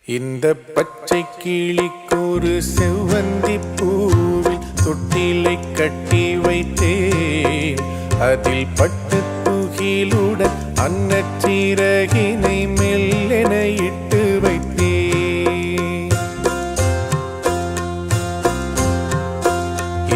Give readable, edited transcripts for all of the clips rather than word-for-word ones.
இந்த பச்சை கிளிக்கொரு செவ்வந்தி பூவில் தொட்டிலை கட்டி வைத்தேன். அதில் பட்டு துகிலுடன் அன்னச்சீரகினை மெல்லென இட்டு வைத்தேன்.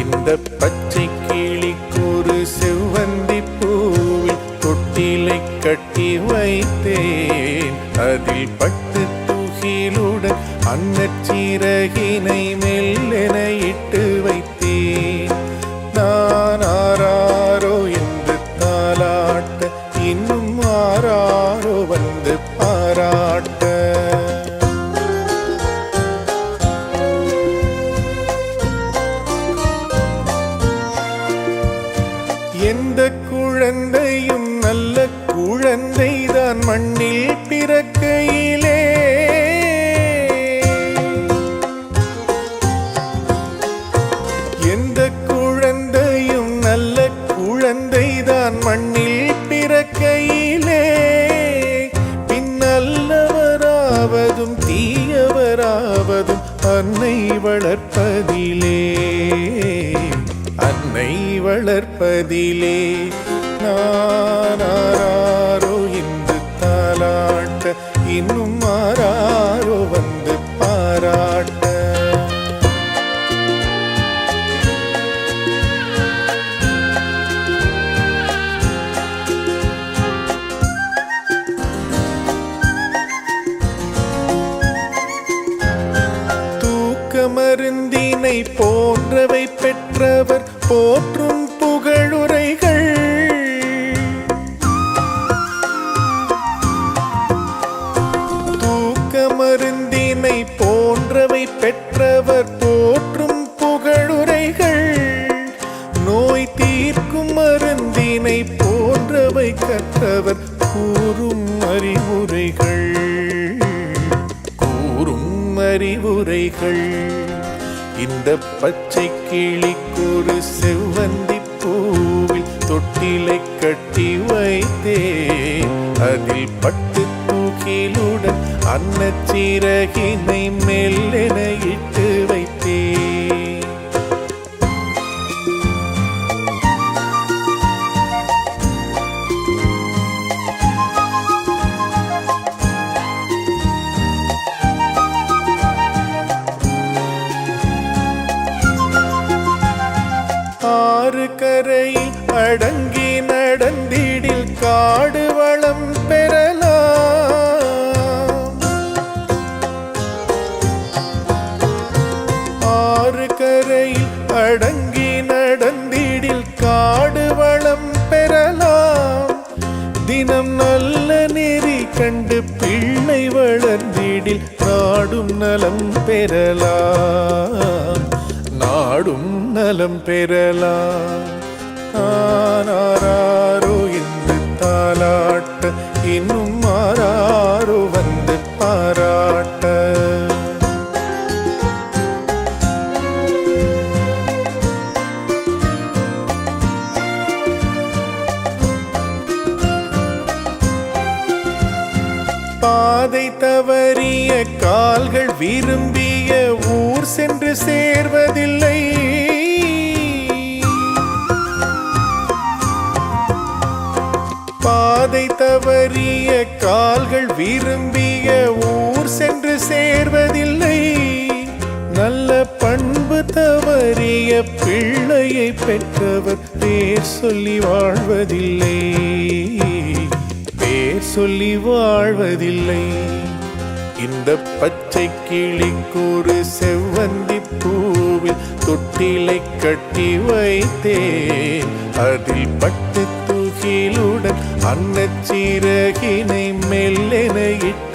இந்த பச்சை கிளிக்கொரு செவ்வந்தி பூவில் தொட்டிலை கட்டி வைத்தேன். அதில் பட்டு துகிலுடன் அன்னச்சீரகினை மெல்லென இட்டு வைத்தேன். நான் ஆராரோ என்று தாலாட்ட, இன்னும் ஆராரோ வந்து பாராட்ட. எந்த குழந்தையும் நல்ல குழந்தைதான் மண்ணில் பிறக்கையிலே. எந்த குழந்தையும் நல்ல குழந்தைதான் மண்ணில் பிறக்கையிலே. பின்னல்லவராவதும் தீயவராவதும் அன்னை வளர்ப்பதிலே, அன்னை வளர்ப்பதிலே. நான் ஆராரோ என்று தாலாட்ட, இன்னும் ஆராரோ வந்து பாராட்ட. மருந்தினை போன்றவை பெற்றவர் போற்றும் புகழுரைகள். தூக்க மருந்தினை போன்றவை பெற்றவர் போற்றும் புகழுரைகள். நோய் தீர்க்கும் மருந்தினை போன்றவை கற்றவர் கூறும் அறிவுரைகள், அறிவுரைகள். இந்த பச்சை கிளிக்கொரு செவ்வந்தி பூவில் தொட்டிலை கட்டி வைத்தேன். அதில் பட்டு தூக்கிலுடன் அன்னச்சீரகினை மெல்லென இட்டு வைத்தேன். ஆறு கரையில் அடங்கி நடந்திடில் காடு வளம் பெறலாம். ஆறு கரையில் அடங்கி நடந்திடில் காடு வளம் பெறலாம். தினம் நல்ல நெறி கண்டு பிள்ளை வளர்ந்திடில் நாடும் நலம் பெறலாம், நாடும் நலம் பெறலாம். ஆராரோ என்று தாலாட்ட, இன்னும் ஆராரோ வந்து பாராட்ட. பாதை தவறிய கால்கள் விரும்பிய ஊர் சென்று சேர்வதில்லை. பாதை தவறிய கால்கள் விரும்பிய ஊர் சென்று சேர்வதில்லை. நல்ல பண்பு தவறிய பிள்ளையை பெற்றவர் பேர் சொல்லி வாழ்வதில்லை, பேர் சொல்லி வாழ்வதில்லை. இந்த பச்சை கிளிக்கொரு செவ்வந்தி பூவில் தொட்டிலை கட்டி வைத்தேன். அதில் பட்டு துகிலுடன் அன்னச்சீரகினை மெல்லென இட்டு